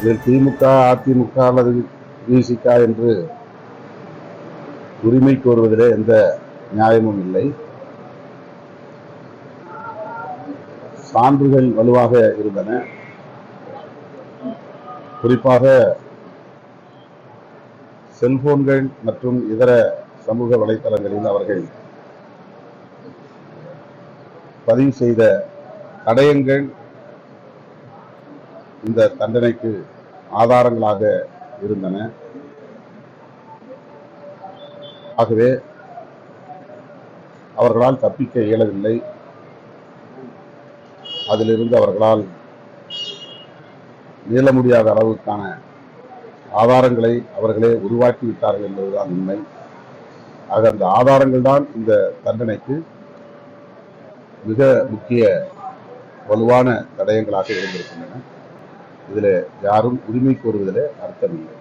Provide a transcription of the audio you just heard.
இதில் திமுக, அதிமுக அல்லது விசிக என்று உரிமை கோருவதிலே எந்த நியாயமும் இல்லை. சான்றுகள் வலுவாக இருந்தன. குறிப்பாக செல்போன்கள் மற்றும் இதர சமூக வலைதளங்களில் அவர்கள் பதிவு செய்த தடயங்கள் இந்த தண்டனைக்கு ஆதாரங்களாக இருந்தன. ஆகவே அவர்களால் தப்பிக்க இயலவில்லை. அதிலிருந்து அவர்களால் மீள முடியாத அளவுக்கான ஆதாரங்களை அவர்களே உருவாக்கிவிட்டார்கள் என்பதுதான் உண்மை. ஆக அந்த ஆதாரங்கள் தான் இந்த தண்டனைக்கு மிக முக்கிய வலுவான தடயங்களாக இருந்திருக்கின்றன. இதில் யாரும் உரிமை கோருவதில் அர்த்தமில்லை.